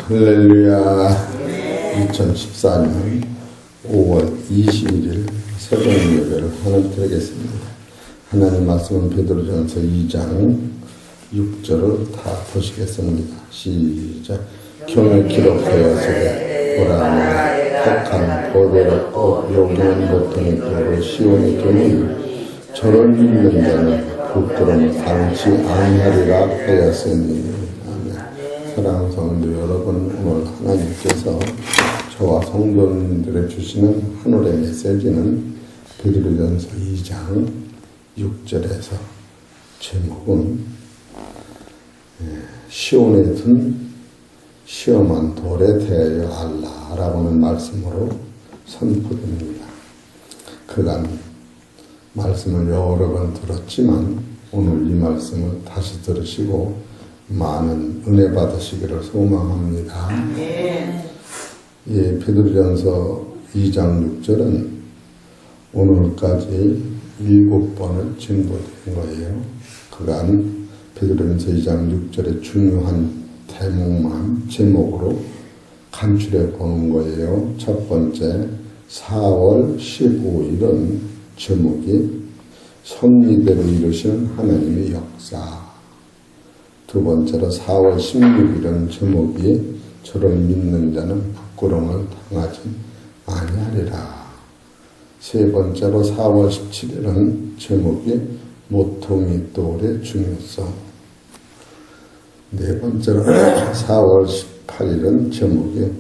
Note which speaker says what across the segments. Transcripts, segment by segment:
Speaker 1: 할렐루야. 2014년 5월 21일 새벽 예배를 하나 드리겠습니다. 하나님 말씀은 베드로전서 2장 6절을 다 보시겠습니다. 시작. 경을 기록하여서 보라 택한 보배롭고 여기는 보통이 또로 시온의 경을 저를 믿는 자는 북들은 당치 아니하리라 하였으니. 사랑하는 성도 여러분, 오늘 하나님께서 저와 성도님들에 주시는 하늘의 메시지는 베드로전서 2장 6절에서 제목은 시온에 든 시험한 돌에 대하여 알라라고는 말씀으로 선포됩니다. 그간 말씀을 여러 번 들었지만 오늘 이 말씀을 다시 들으시고 많은 은혜 받으시기를 소망합니다. 베드로전서 2장 6절은 오늘까지 7번을 증거된 거예요. 그간 베드로전서 2장 6절의 중요한 대목만 제목으로 간추려 보는 거예요. 첫 번째 4월 15일은 제목이 섭리대로 이루시는 하나님의 역사. 두 번째로 4월 16일은 제목이 저를 믿는 자는 부끄러움을 당하지 아니하리라. 세 번째로 4월 17일은 제목이 모퉁이 돌의 중요성. 네 번째로 4월 18일은 제목이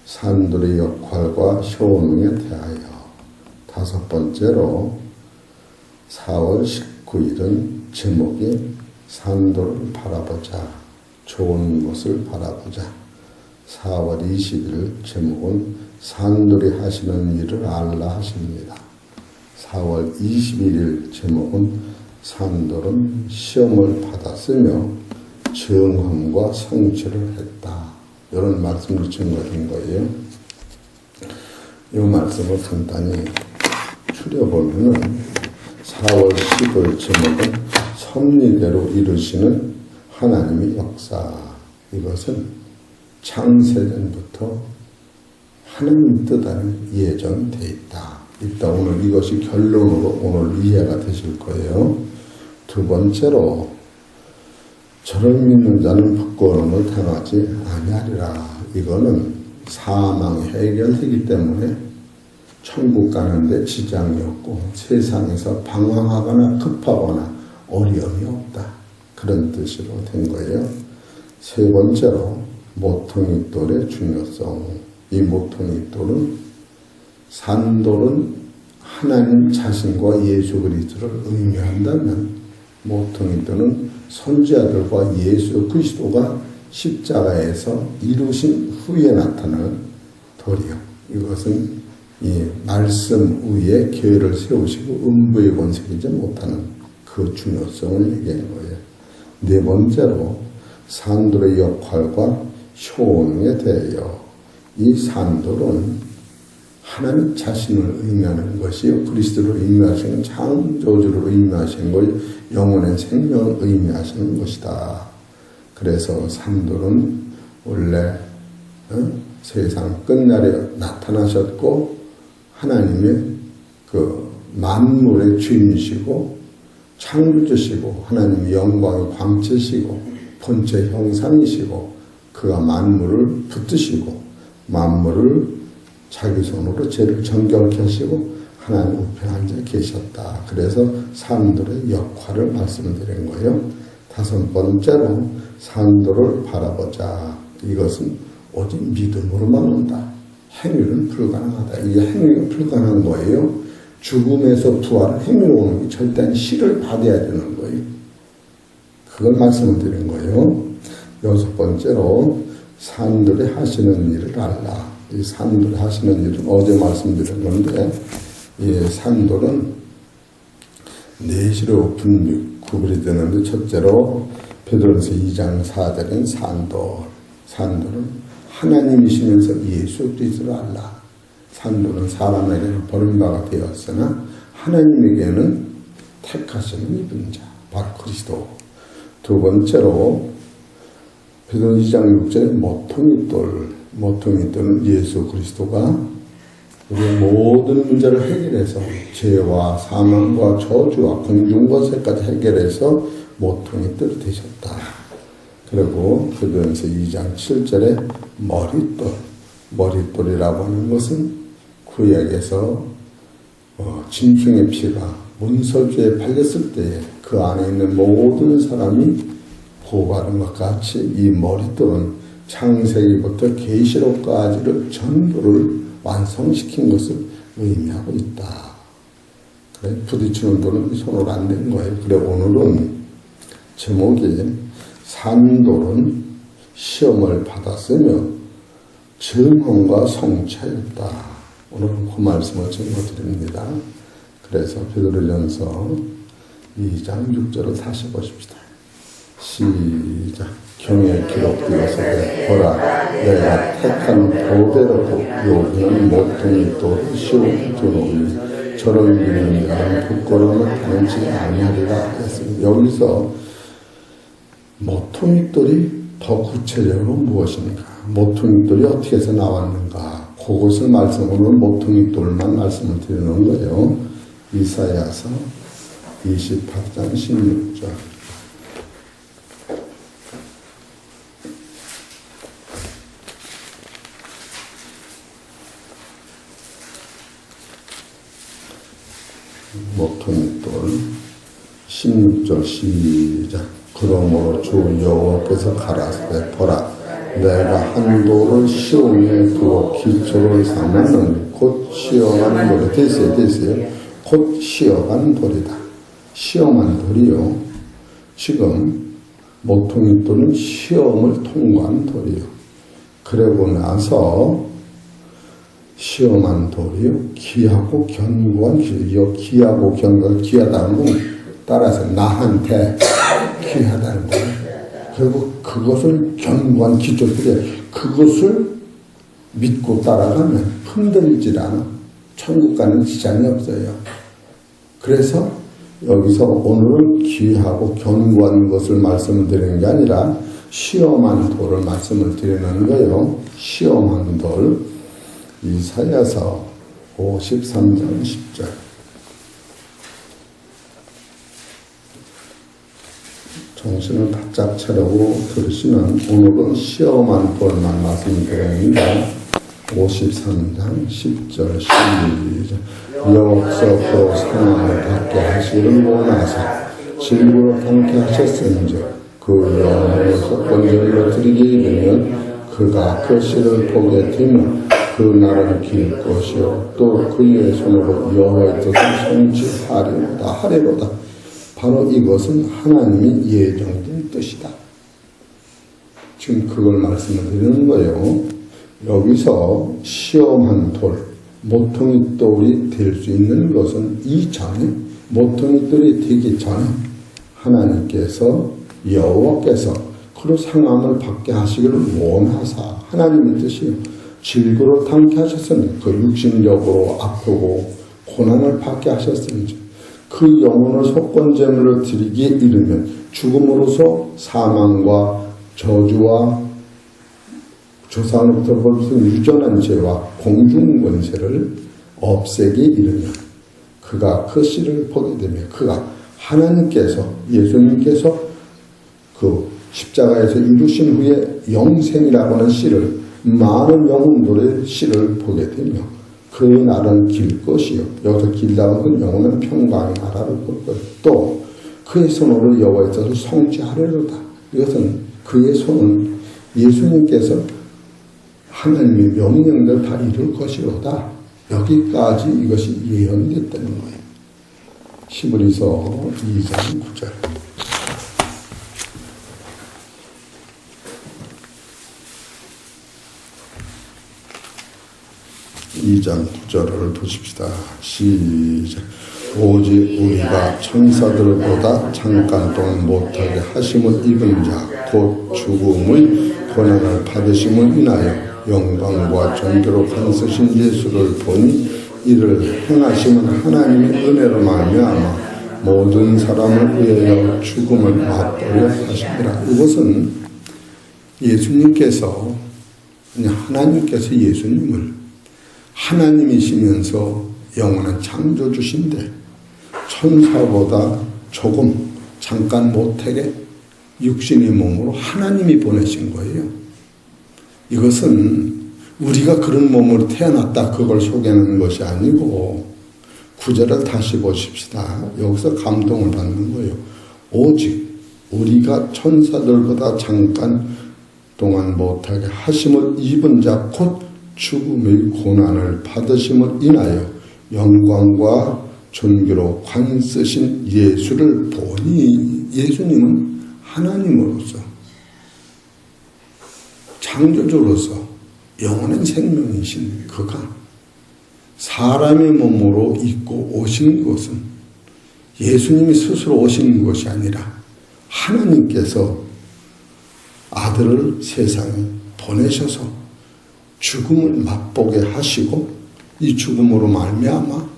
Speaker 1: 산돌의 역할과 효능에 대하여. 다섯 번째로 4월 19일은 제목이 산돌을 바라보자, 좋은 것을 바라보자. 4월 20일 제목은 산돌이 하시는 일을 알라 하십니다. 4월 21일 제목은 산돌은 시험을 받았으며 정함과 성취를 했다. 이런 말씀으로 증거된 거예요. 이 말씀을 간단히 추려보면은 4월 15일 제목은 섭리대로 이루시는 하나님의 역사. 이것은 창세전부터 하나님 뜻 안에 예정되어 있다. 일단 오늘 이것이 결론으로 오늘 이해가 되실 거예요. 두 번째로 저를 믿는 자는 부끄러움을 당하지 아니하리라. 이거는 사망이 해결되기 때문에 천국 가는데 지장이 없고 세상에서 방황하거나 급하거나 어려움이 없다. 그런 뜻으로 된 거예요. 세 번째로 모퉁이 돌의 중요성. 이 모퉁이 돌은 산돌은 하나님 자신과 예수 그리스도를 의미한다면 모퉁이 돌은 선지자들과 예수 그리스도가 십자가에서 이루신 후에 나타나는 돌이요. 이것은 이 말씀 위에 교회를 세우시고 음부의 권세이지 못하는 그 중요성을 얘기하는 거예요. 네 번째로 산돌의 역할과 효능에 대하여. 이 산돌은 하나님 자신을 의미하는 것이요. 그리스도를 의미하시는 창조주를 의미하시는 걸 영혼의 생명을 의미하시는 것이다. 그래서 산돌은 원래 세상 끝날에 나타나셨고 하나님의 그 만물의 주인이시고 창조주시고 하나님의 영광의 광채시고 본체 형상이시고 그가 만물을 붙드시고 만물을 자기 손으로 죄를 정결케 하시고 하나님 우편에 앉아 계셨다. 그래서 산돌의 역할을 말씀드린 거예요. 다섯 번째로 산돌을 바라보자. 이것은 오직 믿음으로만 온다. 행위는 불가능하다. 이게 행위가 불가능한 거예요. 죽음에서 부활을 행위로 오는 게 절대 시를 받아야 되는 거예요. 그걸 말씀을 드린 거예요. 여섯 번째로 산돌이 하시는 일을 알라. 이 산돌이 하시는 일은 어제 말씀드린 건데 이 산돌은 내시로 구분이 되는데 첫째로 베드로전서 2장 4절인 산돌. 산돌은 하나님이시면서 예수 그리스도를 알라. 산돌은 사람에게는 버림받아 되었으나 하나님에게는 택하심을 입은 자, 바로 그리스도. 두 번째로 베드로 2장 6절에 모퉁이돌은 예수 그리스도가 우리의 모든 문제를 해결해서 죄와 사망과 저주와 공중권세까지 해결해서 모퉁이돌이 되셨다. 그리고 베드로전서 2장 7절에 머릿돌이라고 하는 것은 구약에서 짐승의 피가 문설주에 팔렸을 때에 그 안에 있는 모든 사람이 보호받은 것 같이 이 머릿돌은 창세기부터 계시록까지를 전부를 완성시킨 것을 의미하고 있다. 그래, 부딪히는 돌은 손으로 안 된 거예요. 그래, 오늘은 제목이 산돌은 시험을 받았으며 증언과 성취하였다. 오늘은 그 말씀을 증거드립니다. 그래서 베드로전서 2장 6절을 다시 보십시다. 시작. 경에 기록되었으되 보라 내가 택한 보배로고 여기는 모퉁이돌을 씌워주노니 저를 믿는 자는 부끄러움을 당치 아니하리라 했습니다. 여기서 모퉁이돌이 더 구체적으로 무엇인가, 모퉁이돌이 어떻게 해서 나왔는가, 그것을 오늘 모퉁이돌만 말씀을 드리는 거예요. 이사야서 28장 16절. 모퉁이돌 16절 시작. 그러므로 주 여호와께서 가라사대 보라 내가 한 돌을 시온에 두어 기초를 삼았느니 곧 시험한 돌이 됐어요. 곧 시험한 돌이다. 시험한 돌이요. 지금 모퉁이돌은 시험을 통과한 돌이요. 그러고 나서 시험한 돌이요. 귀하고 견고한 길이요. 귀하고 견고한, 귀하다는 건 따라서 나한테 귀하다는 거예요. 결국 그것을 견고한 기초들에 그것을 믿고 따라가면 흔들리질 않아. 천국 가는 지장이 없어요. 그래서 여기서 오늘은 귀하고 견고한 것을 말씀을 드리는 게 아니라 시험한 돌을 말씀을 드리는 거예요. 시험한 돌. 이사야서 53장 10절. 정신을 바짝 차리고 들으시면 오늘은 시험한 돌만 말씀드립니다. 53장 10절 시작. 여호와께서 상함을 받게 하시기를 원하사 질부로 담게 하셨은즉 그 영혼을 속건절로 드리게 이르면 그가 그 씨를 보게 되면 그 날은 길 것이요 또 그의 손으로 여호와의 뜻을 성취하리로다. 바로 이것은 하나님이 예정된 뜻이다. 지금 그걸 말씀을 드리는 거예요. 여기서 시험한 돌, 모퉁이돌이 될 수 있는 것은 이전에, 모퉁이돌이 되기 전에 하나님께서 여호와께서 그로 상함을 받게 하시기를 원하사 하나님의 뜻이요 질고를 담게 하셨으니 그 육신적으로 아프고 고난을 받게 하셨으니 그 영혼을 속건제물로 드리기에 이르면 죽음으로서 사망과 저주와 조상으로부터 벌써 유전한 죄와 공중권세를 없애기 이르면 그가 그 씨를 보게 되면 그가 하나님께서 예수님께서 그 십자가에서 이루신 후에 영생이라고 하는 씨를 많은 영혼들의 씨를 보게 되며 그 날은 길 것이요 여기서 길다는 건 영혼은 평강의 나라를 볼 것. 또 그의 손으로 여호와의 뜻을 성취하리로다. 이것은 그의 손은 예수님께서 하나님의 명령대로 다 이룰 것이로다. 여기까지 이것이 예언됐다는 거예요. 히브리서 2장 9절. 2장 9절을 보십시다. 시작. 오직 우리가 천사들보다 잠깐 동안 못하게 하심을 입은 자 곧 죽음의 고난을 받으심을 인하여 영광과 존귀로 간쓰신 예수를 보니 이를 행하심은 하나님의 은혜로 말미암아 모든 사람을 위하여 죽음을 맛보려 하시니라. 이것은 예수님께서, 하나님께서 예수님을 하나님이시면서 영원한 창조주신데 천사보다 조금 잠깐 못하게 육신의 몸으로 하나님이 보내신 거예요. 이것은 우리가 그런 몸으로 태어났다 그걸 소개하는 것이 아니고, 구절을 다시 보십시다. 여기서 감동을 받는 거예요. 오직 우리가 천사들보다 잠깐 동안 못하게 하심을 입은 자 곧 죽음의 고난을 받으심을 인하여 영광과 존귀로 관 쓰신 예수를 보니, 예수님은 하나님으로서 창조주로서 영원한 생명이신 그가 사람의 몸으로 입고 오신 것은 예수님이 스스로 오신 것이 아니라 하나님께서 아들을 세상에 보내셔서 죽음을 맛보게 하시고, 이 죽음으로 말미암아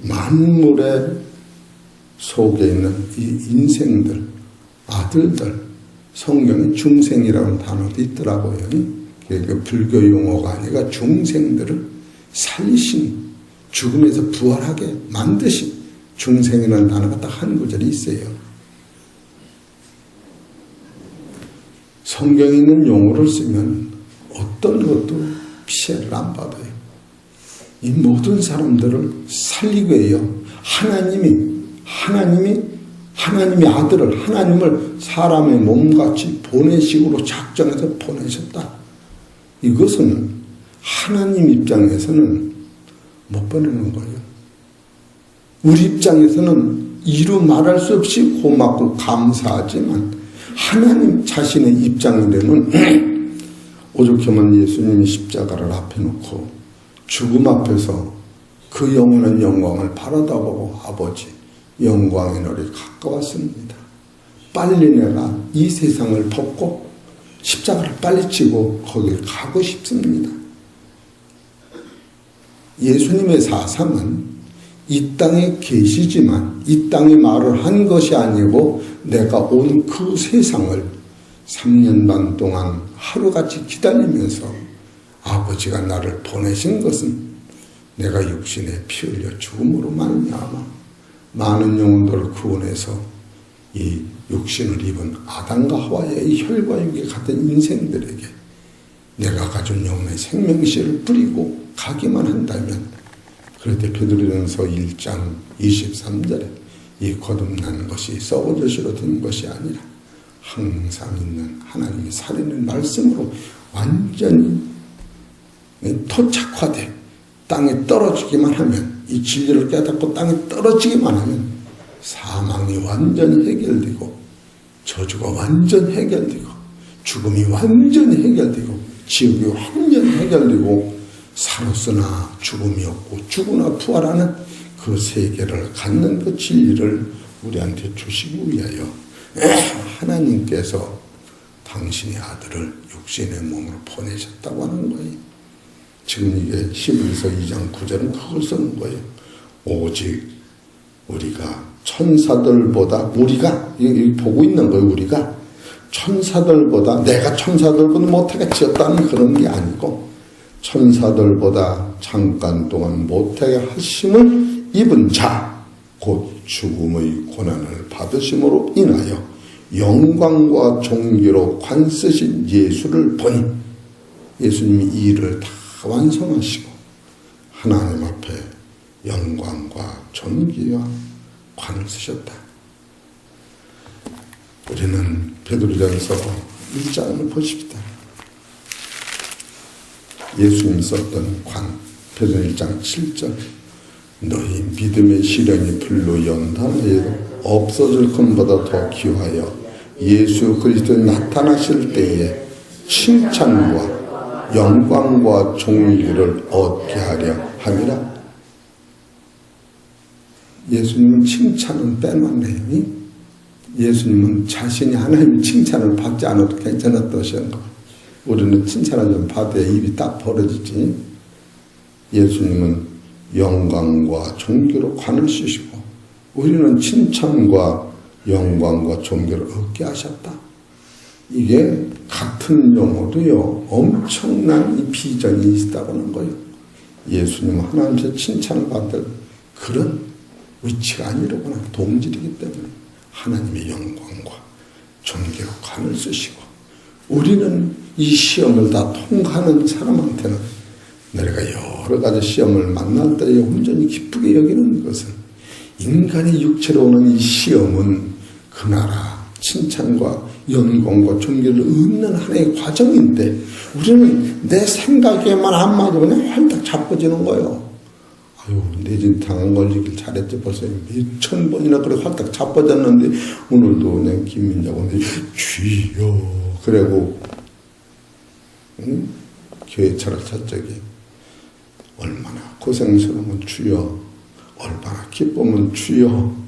Speaker 1: 만물의 속에 있는 이 인생들, 아들들, 성경에 중생이라는 단어도 있더라고요. 그 불교 용어가 아니라 중생들을 살리신, 죽음에서 부활하게 만드신 중생이라는 단어가 딱 한 구절이 있어요. 성경에 있는 용어를 쓰면 어떤 것도 피해를 안 받아요. 이 모든 사람들을 살리기 위해요. 하나님이 아들을, 하나님을 사람의 몸같이 보내식으로 작정해서 보내셨다. 이것은 하나님 입장에서는 못 보내는 거예요. 우리 입장에서는 이루 말할 수 없이 고맙고 감사하지만, 하나님 자신의 입장이 되면 오죽하면 예수님이 십자가를 앞에 놓고 죽음 앞에서 그 영원한 영광을 바라다보고, 아버지, 영광의 날이 가까웠습니다. 빨리 내가 이 세상을 벗고 십자가를 빨리 치고 거길 가고 싶습니다. 예수님의 사상은 이 땅에 계시지만 이 땅의 말을 한 것이 아니고, 내가 온 그 세상을 3년 반 동안 하루같이 기다리면서 아버지가 나를 보내신 것은 내가 육신에 피 흘려 죽음으로 말미암아 많은 영혼들을 구원해서 이 육신을 입은 아담과 하와의 이 혈과 육에 같은 인생들에게 내가 가진 영혼의 생명씨를 뿌리고 가기만 한다면, 그런데 베드로전서 1장 23절에 이 거듭난 것이 썩어져시로 된 것이 아니라 항상 있는 하나님이 살아있는 말씀으로 완전히 토착화돼 땅에 떨어지기만 하면, 이 진리를 깨닫고 땅에 떨어지기만 하면 사망이 완전히 해결되고, 저주가 완전히 해결되고, 죽음이 완전히 해결되고, 지옥이 완전히 해결되고, 살았으나 죽음이 없고 죽으나 부활하는 그 세계를 갖는 그 진리를 우리한테 주시기 위하여 하나님께서 당신의 아들을 육신의 몸으로 보내셨다고 하는 거예요. 지금 이게 히브리서 2장 9절은 그걸 쓰는 거예요. 오직 우리가 천사들보다, 우리가 여기 보고 있는 거예요. 우리가 천사들보다, 내가 천사들보다 못하게 지었다는 그런 게 아니고, 천사들보다 잠깐 동안 못하게 하심을 입은 자, 곧 죽음의 고난을 받으심으로 인하여 영광과 존귀로 관 쓰신 예수를 보니, 예수님이 이 일을 다 완성하시고 하나님 앞에 영광과 존귀와 관을 쓰셨다. 우리는 베드로전서 1장을 보십시다. 예수님이 썼던 관, 베드로전서 1장 7절. 너희 믿음의 시련이 불로 연단하여도 없어질 것보다 더 귀하여 예수 그리스도에 나타나실 때에 칭찬과 영광과 존귀를 얻게 하려 함이라. 예수님은 칭찬은 빼놨네요. 예수님은 자신이 하나님 칭찬을 받지 않아도 괜찮았다시는 거. 우리는 칭찬을 좀 받아야 입이 딱 벌어지지. 예수님은 영광과 존귀로 관을 쓰시고, 우리는 칭찬과 영광과 존귀를 얻게 하셨다. 이게 같은 용어도요, 엄청난 이 비전이 있다고는 거예요. 예수님은 하나님께 칭찬을 받을 그런 위치가 아니로구나. 동질이기 때문에 하나님의 영광과 존귀로 관을 쓰시고, 우리는 이 시험을 다 통과하는 사람한테는 내가 여러 가지 시험을 만날 때에 온전히 기쁘게 여기는 것은, 인간의 육체로 오는 이 시험은 그 나라 칭찬과 영광과 존귀를 얻는 하나의 과정인데, 우리는 내 생각에만 안 맞으면 활짝 자빠지는 거예요. 아유, 내진 당한 걸리길 잘했지. 벌써 몇천 번이나 그래 활짝 자빠졌는데, 오늘도 그냥 김민자고 주여 그래고 교회 차렸을 적에 얼마나 고생스러우면 주여, 얼마나 기쁘면 주여,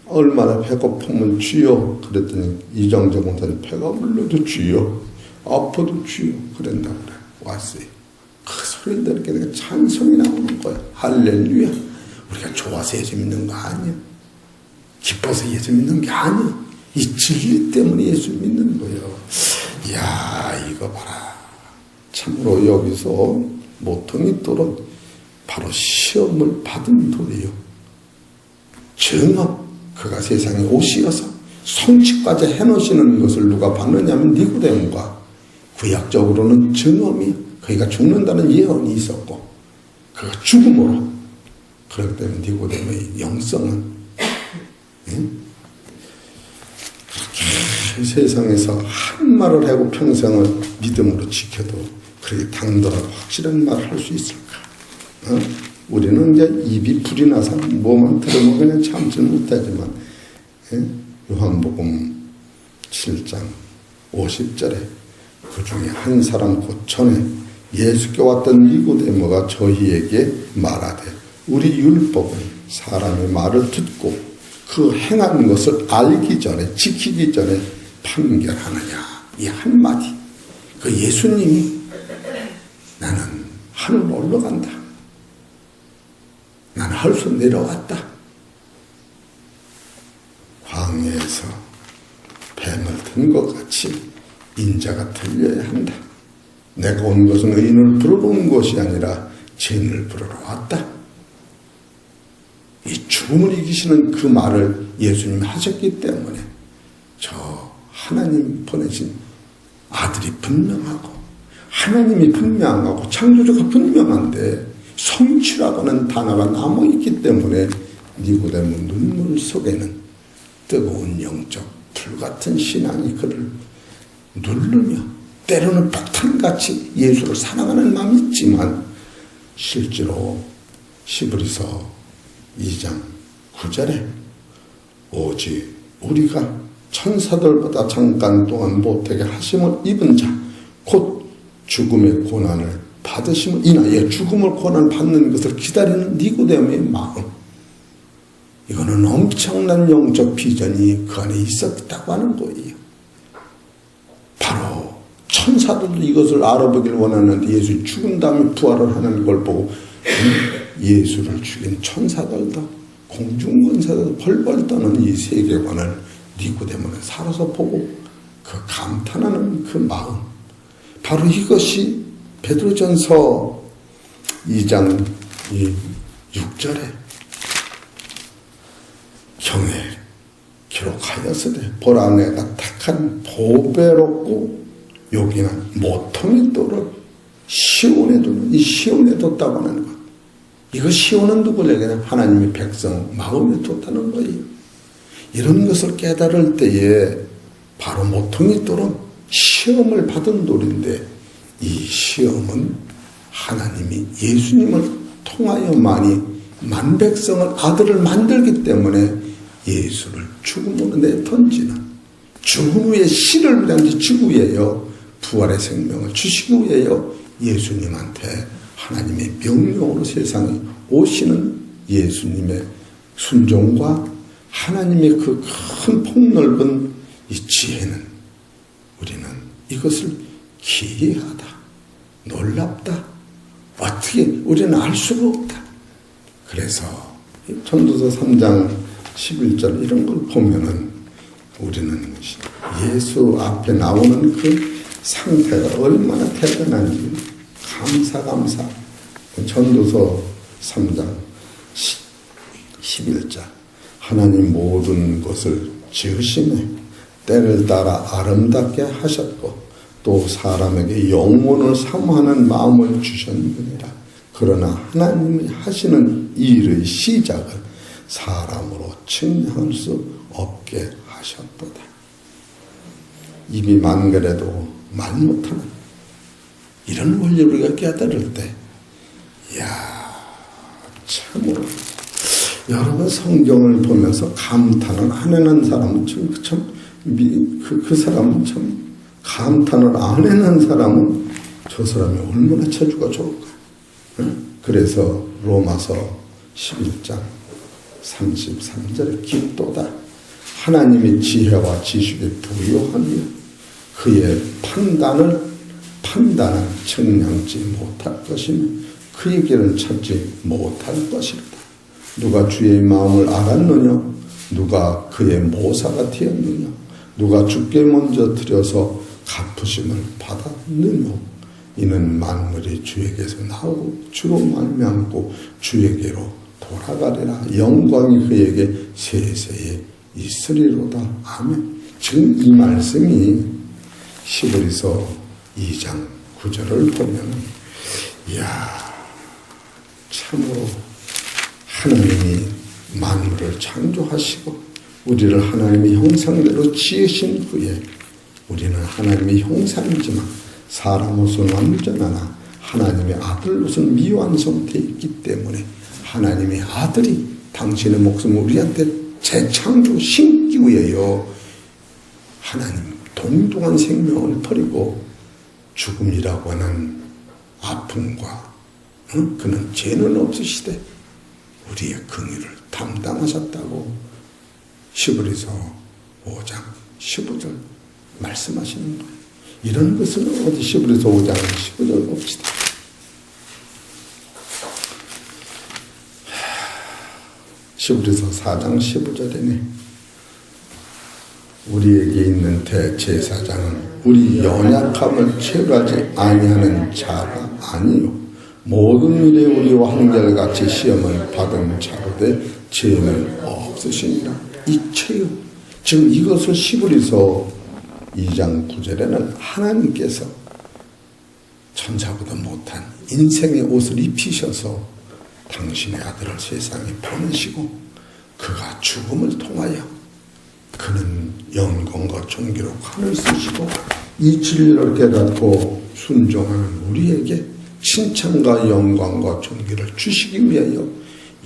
Speaker 1: 얼마나 배고프면 주여. 그랬더니 이정재 목사님 배가 불러도 주여, 아파도 주여 그랬나 그래. 왔어요. 그 소리를 들으니까 내가 찬송이 나오는 거야. 할렐루야. 우리가 좋아서 예수 믿는 거 아니야. 기뻐서 예수 믿는 게 아니야. 이 진리 때문에 예수 믿는 거예요. 이야, 이거 봐라. 참으로 여기서 모퉁이 돌은 바로 시험을 받은 돌이요. 정업, 그가 세상에 오시어서 성취까지 해놓으시는 것을 누가 봤느냐면 니고데모가. 구약적으로는 정엄이 그가 죽는다는 예언이 있었고, 그가 죽음으로. 그렇기 때문에 니고데모의 영성은 그렇게 세상에서 한 말을 하고 평생을 믿음으로 지켜도 그렇게 당돌하고 확실한 말을 할 수 있을까? 우리는 이제 입이 불이 나서 뭐만 들으면 그냥 참지 못하지만, 요한복음 7장 50절에 그 중에 한 사람 곧 전에 예수께 왔던 니고데모가 저희에게 말하되, 우리 율법은 사람의 말을 듣고 그 행한 것을 알기 전에, 지키기 전에 판결하느냐. 이 한마디. 그 예수님이 나는 하늘로 올라간다, 나는 하늘에서 내려왔다, 광야에서 뱀을 든 것 같이 인자가 들려야 한다, 내가 온 것은 의인을 부르러 온 것이 아니라 죄인을 부르러 왔다. 이 죽음을 이기시는 그 말을 예수님이 하셨기 때문에 저 하나님 보내신 아들이 분명하고, 하나님이 분명하고 창조주가 분명한데 성취라고는 단어가 남아있기 때문에 니고데모 눈물 속에는 뜨거운 영적 불같은 신앙이 그를 누르며 때로는 폭탄같이 예수를 사랑하는 마음이 있지만, 실제로 히브리서 2장 9절에 오직 우리가 천사들보다 잠깐 동안 못되게 하심을 입은 자, 곧 죽음의 고난을 받으심을 인하여 죽음을 고난 받는 것을 기다리는 니고데모의 마음, 이거는 엄청난 영적 비전이 그 안에 있었다고 하는 거예요. 바로 천사들도 이것을 알아보길 원하는데, 예수 죽은 다음에 부활을 하는 걸 보고 예수를 죽인 천사들도 공중권사들도 벌벌 떠는 이 세계관을 니고데모는 살아서 보고 그 감탄하는 그 마음, 바로 이것이 베드로전서 2장 6절에 경에 기록하였으되 보라 내가 택한 보배롭고 요긴한 모퉁이 돌을 시온에 두는, 이 시온에 뒀다고 하는 것. 이거 시온은 누구에게는 하나님의 백성 마음에 뒀다는 거예요. 이런 것을 깨달을 때에 바로 모퉁이 돌은 시험을 받은 돌인데, 이 시험은 하나님이 예수님을 통하여만이 만백성을 아들을 만들기 때문에 예수를 죽음으로 내던지는, 죽음 후에 씨를 지고 위에요 부활의 생명을 주시기 위해요 예수님한테 하나님의 명령으로 세상에 오시는 예수님의 순종과 하나님의 그 큰 폭넓은 이 지혜는, 우리는 이것을 기이하다, 놀랍다, 어떻게 우리는 알 수가 없다. 그래서 전도서 3장 11절 이런 걸 보면은 우리는 예수 앞에 나오는 그 상태가 얼마나 대단한지 감사. 전도서 3장 11절 하나님 모든 것을 지으시네 때를 따라 아름답게 하셨고 또 사람에게 영원을 사모하는 마음을 주셨느니라. 그러나 하나님이 하시는 일의 시작을 사람으로 측량할 수 없게 하셨도다. 입이 만그래도 말 못하는 이런 원리 우리가 깨달을 때 참으로 여러분 성경을 보면서 감탄을 안 하는 사람은 그 사람은 참 감탄을 안 하는 사람은 저 사람이 얼마나 처주가 좋을까. 그래서 로마서 11장 33절에 깊도다. 하나님이 지혜와 지식에 부유하며 그의 판단은 측량지 못할 것이며 그의 길은 찾지 못할 것이다. 누가 주의 마음을 알았느냐? 누가 그의 모사가 되었느냐? 누가 주께 먼저 드려서 갚으심을 받았느냐? 이는 만물이 주에게서 나오고 주로 말미암고 주에게로 돌아가리라. 영광이 그에게 세세에 있으리로다. 아멘. 지금 이 말씀이 히브리서 2장 9절을 보면 참으로 하나님이 만물을 창조하시고 우리를 하나님의 형상대로 지으신 후에 우리는 하나님의 형상이지만 사람으로서는 완전하나 하나님의 아들로서는 미완성되어 있기 때문에 하나님의 아들이 당신의 목숨을 우리한테 재창조시키기 위하여 하나님 동등한 생명을 버리고 죽음이라고 하는 아픔과 그는 죄는 없으시되 우리의 긍휼을 담당하셨다고 히브리서 5장 15절 말씀하시는 거예요. 이런 것은 어디 히브리서 5장 15절 봅시다. 히브리서 4장 15절에는 우리에게 있는 대제사장은 우리 연약함을 체류하지 아니하는 자가 아니요 모든 일에 우리와 한결같이 시험을 받은 자로되 죄는 없으시니라. 이 체유 지금 이것을 히브리서 2장 9절에는 하나님께서 천사보다 못한 인생의 옷을 입히셔서 당신의 아들을 세상에 보내시고 그가 죽음을 통하여 그는 영광과 존귀로 관을 쓰시고 이 진리를 깨닫고 순종하는 우리에게 칭찬과 영광과 존귀를 주시기 위하여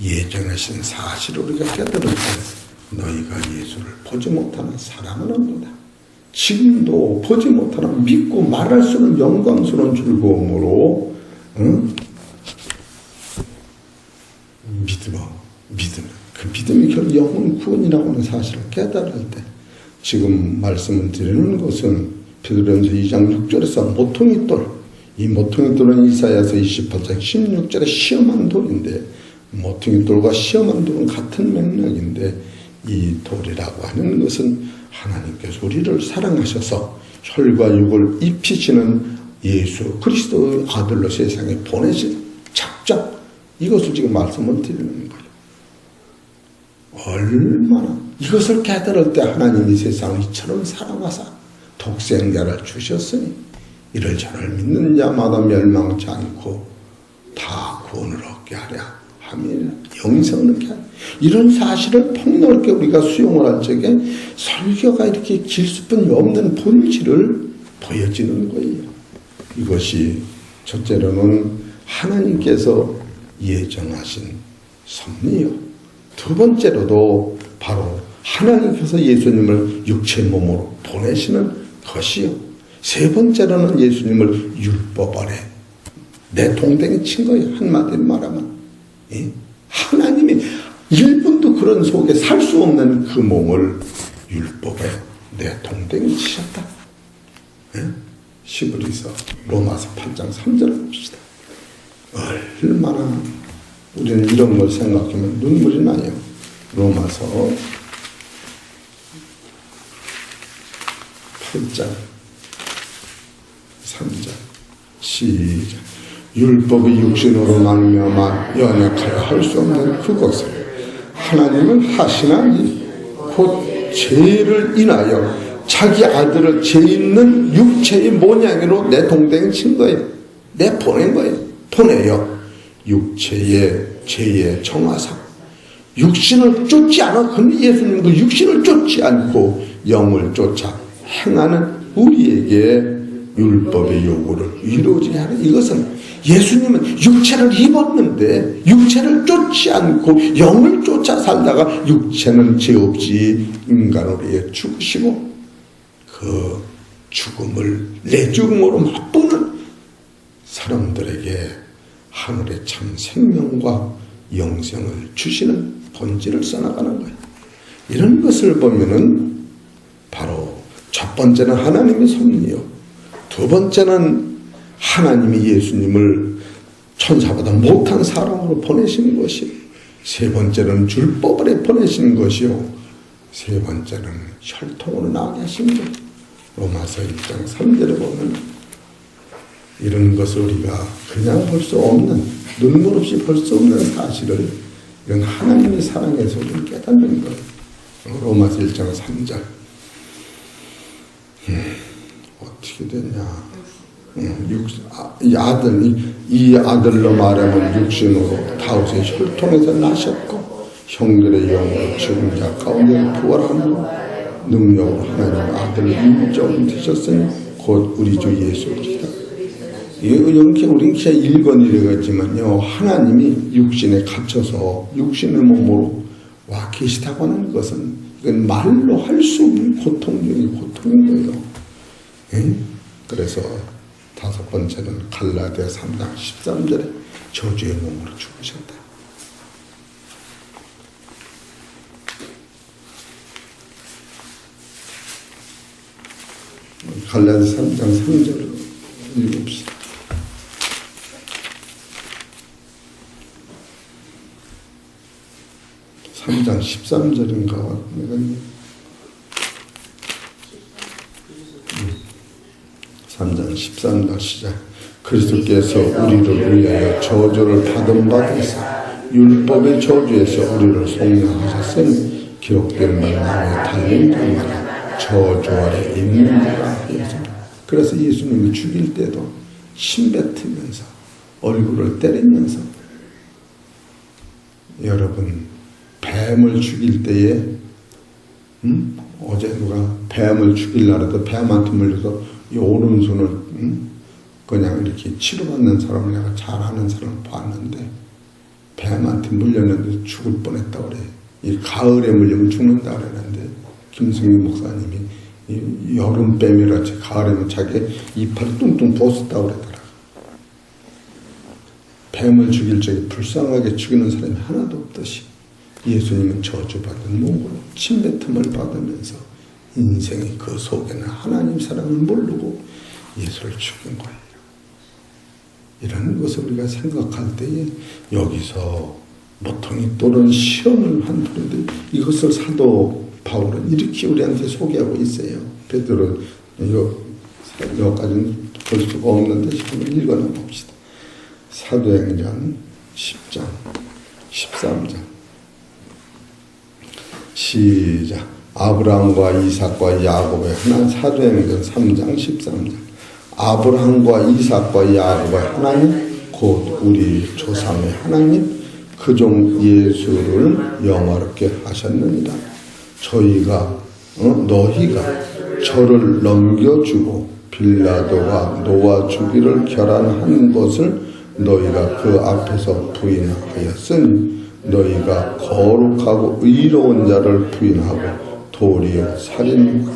Speaker 1: 예정하신 사실을 우리가 깨달을 때 너희가 예수를 보지 못하나 사랑하는도다. 지금도 보지 못하나 믿고 말할 수는 영광스러운 즐거움으로 믿음 그 믿음이 결국 영혼 구원이라고 하는 사실을 깨달을 때 지금 말씀을 드리는 것은 베드로전서 2장 6절에서 모퉁이 돌, 이 모퉁이 돌은 이사야서 28장 16절에 시험한 돌인데 모퉁이 돌과 시험한 돌은 같은 맥락인데 이 돌이라고 하는 것은 하나님께서 우리를 사랑하셔서 혈과 육을 입히시는 예수 그리스도의 아들로 세상에 보내신 작정, 이것을 지금 말씀을 드리는 거예요. 얼마나 이것을 깨달을 때 하나님이 세상을 이처럼 사랑하사 독생자를 주셨으니 이를 저를 믿는 자마다 멸망치 않고 다 구원을 얻게 하랴 하며 영생을 얻게 하랴. 이런 사실을 폭넓게 우리가 수용을 할 적에 설교가 이렇게 길 수뿐이 없는 본질을 보여지는 거예요. 이것이 첫째로는 하나님께서 예정하신 섭리요. 두 번째로도 바로 하나님께서 예수님을 육체 몸으로 보내시는 것이요. 세 번째로는 예수님을 율법 아래 내 동댕이 친 거예요. 한마디로 말하면 하나님이 1분도 그런 속에 살 수 없는 그 몸을 율법에 내 동댕이 치셨다. 히브리서 로마서 8장 3절을 봅시다. 얼마나 우리는 이런 걸 생각하면 눈물이 나요. 로마서 8장 3절 시작. 율법의 육신으로 말미암아 연약하여 할 수 없는 그것을 하나님은 하시나니 곧 죄를 인하여 자기 아들을 죄 있는 육체의 모양으로 내 동댕이 친 거예요. 내 보낸 거예요. 보내요. 육체의 죄에 정하사 육신을 쫓지 않아. 근데 예수님도 육신을 쫓지 않고 영을 쫓아 행하는 우리에게 율법의 요구를 이루어지게 하는, 이것은 예수님은 육체를 입었는데 육체를 쫓지 않고 영을 쫓아 살다가 육체는 죄 없이 인간으로 위해 죽으시고 그 죽음을 내 죽음으로 맛보는 사람들에게 하늘의 참 생명과 영생을 주시는 본질을 써나가는 거예요. 이런 것을 보면은 바로 첫 번째는 하나님의 섭리요, 두 번째는 하나님이 예수님을 천사보다 못한 사람으로 보내시는 것이요, 세 번째는 율법을 보내시는 것이요, 세 번째는 혈통으로 나게 하시는 것. 로마서 1장 3절에 보면 이런 것을 우리가 그냥 볼 수 없는, 눈물 없이 볼 수 없는 사실을 이런 하나님의 사랑에서 우리는 깨닫는 거예요. 로마서 1장 3절 어떻게 됐냐. 이 아들로 말하면 육신으로 다윗의 혈통에서 나셨고 형들의 영으로 죽은 자 가운데 부활하는 능력으로 하나님 아들을 인정 되셨으니 곧 우리 주 예수 그리스도. 이렇게 우리는 그냥 읽어내려갔지만요, 하나님이 육신에 갇혀서 육신의 몸으로 와 계시다고 하는 것은 이건 말로 할 수 없는 고통 중의 고통인 거예요. 그래서 다섯 번째는 갈라디아 3장 13절에 저주의 몸으로 죽으셨다. 갈라디아 3장 3절을 읽읍시다. 3장 13절인가? 3장 13절 시작. 그리스도께서 우리를 위하여 저주를 받은 바 되사 율법의 저주에서 우리를 속량하셨으니 기록된 바 나의 달린 자마다 저주 아래 있는 자라 하여서. 그래서 예수님이 죽일 때도 침 뱉으면서 얼굴을 때리면서, 여러분 뱀을 죽일 때에 어제 누가 뱀을 죽이려고 뱀한테 물려서 이 오른손을 그냥 이렇게 치료받는 사람을 내가 잘 아는 사람을 봤는데, 뱀한테 물렸는데 죽을 뻔했다고 그래. 이 가을에 물리면 죽는다 그랬는데 김승희 목사님이 이 여름뱀이라 가을에면 자기 이빨이 뚱뚱 부었었다고 그러더라. 뱀을 죽일 적에 불쌍하게 죽이는 사람이 하나도 없듯이 예수님은 저주받은 몸으로 침뱉음을 받으면서 인생의 그 속에는 하나님 사랑을 모르고 예수를 죽인 거예요. 이런 것을 우리가 생각할 때에 여기서 모퉁이 또는 시험을 한다는데 이것을 사도 바울은 이렇게 우리한테 소개하고 있어요. 베드로 여기까지는 볼 수가 없는데 한번 읽어나 봅시다. 사도행전 10장 13장 시작. 아브라함과 이삭과 야곱의 하나님. 사도행전 3장 13절. 아브라함과 이삭과 야곱의 하나님 곧 우리 조상의 하나님 그 종 예수를 영화롭게 하셨느니라. 너희가 저를 넘겨주고 빌라도가 놓아주기를 결안한 것을 너희가 그 앞에서 부인하였으니 너희가 거룩하고 의로운 자를 부인하고 도리어 살인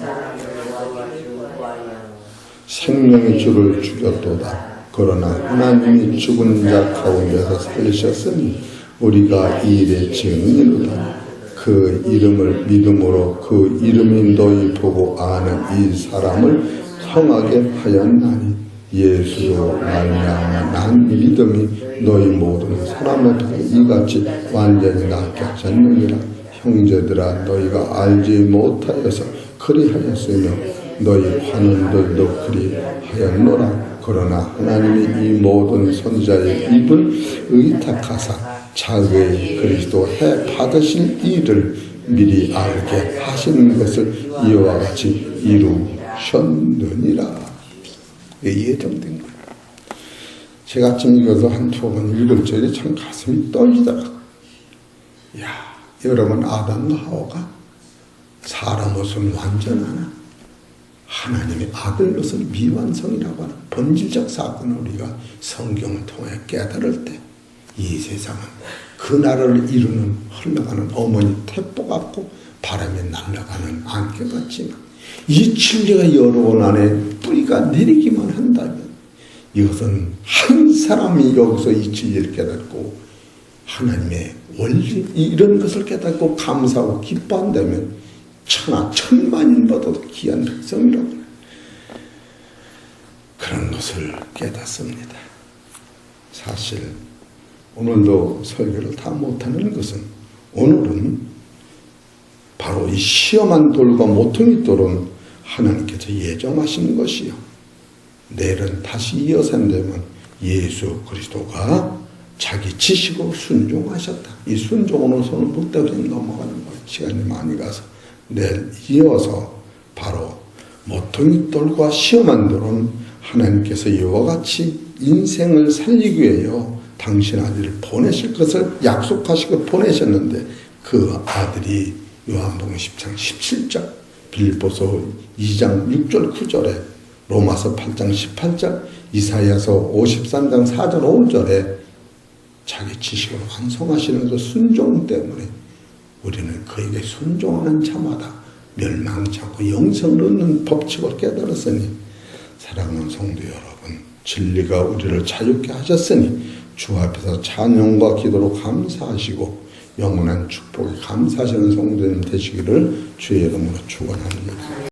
Speaker 1: 생명의 주를 죽였도다. 그러나 하나님이 죽은 자 가운데서 살리셨으니 우리가 이 일의 증인이로다. 그 이름을 믿음으로 그 이름이 너희 보고 아는 이 사람을 성하게 하였나니 예수로 말미암아 난 믿음이 너희 모든 사람에게 이같이 완전히 낫게 하셨느니라. 형제들아 너희가 알지 못하여서 그리하였으며 너희 관원들도 그리하였노라. 그러나 하나님이 이 모든 선지자의 입을 의탁하사 자기의 그리스도 해 받으실 일을 미리 알게 하시는 것을 이와 같이 이루셨느니라. 예정된 거예요. 제가 아침 읽어서 한두 번 읽을 적에 참 가슴이 떨리더라고요. 야, 여러분, 아담과 하와가 사람으로서는 완전하나 하나님의 아들로서는 미완성이라고 하는 본질적 사건을 우리가 성경을 통해 깨달을 때 이 세상은 그 나라를 이루는 흘러가는 어머니 태포 같고 바람에 날아가는 안개 같지만 이 진리가 여러분 안에 뿌리가 내리기만 한다면 이것은 한 사람이 여기서 이 진리를 깨닫고 하나님의 원리 이런 것을 깨닫고 감사하고 기뻐한다면 천하 천만인보다도 귀한 백성이라고 그런 것을 깨닫습니다. 사실 오늘도 설교를 다 못하는 것은 오늘은 바로 이 시험한 돌과 모퉁이 돌은 하나님께서 예정하시는 것이요. 내일은 다시 이어서 되면 예수 그리스도가 자기 지식으로 순종하셨다. 이 순종으로서는 못되게 넘어가는 거예요. 시간이 많이 가서. 내일 이어서 바로 모퉁이 돌과 시험한 돌은 하나님께서 이와 같이 인생을 살리기 위해요. 당신 아들을 보내실 것을 약속하시고 보내셨는데 그 아들이 요한복음 10장 17절, 빌립보서 2장 6절 9절에 로마서 8장 18절, 이사야서 53장 4절 5절에 자기 지식을 완성하시는 그 순종 때문에 우리는 그에게 순종하는 자마다 멸망치 않고 영생을 얻는 법칙을 깨달았으니 사랑하는 성도 여러분, 진리가 우리를 자유케 하셨으니 주 앞에서 찬양과 기도로 감사하시고 영원한 축복에 감사하시는 성도님 되시기를 주의 이름으로 축원합니다.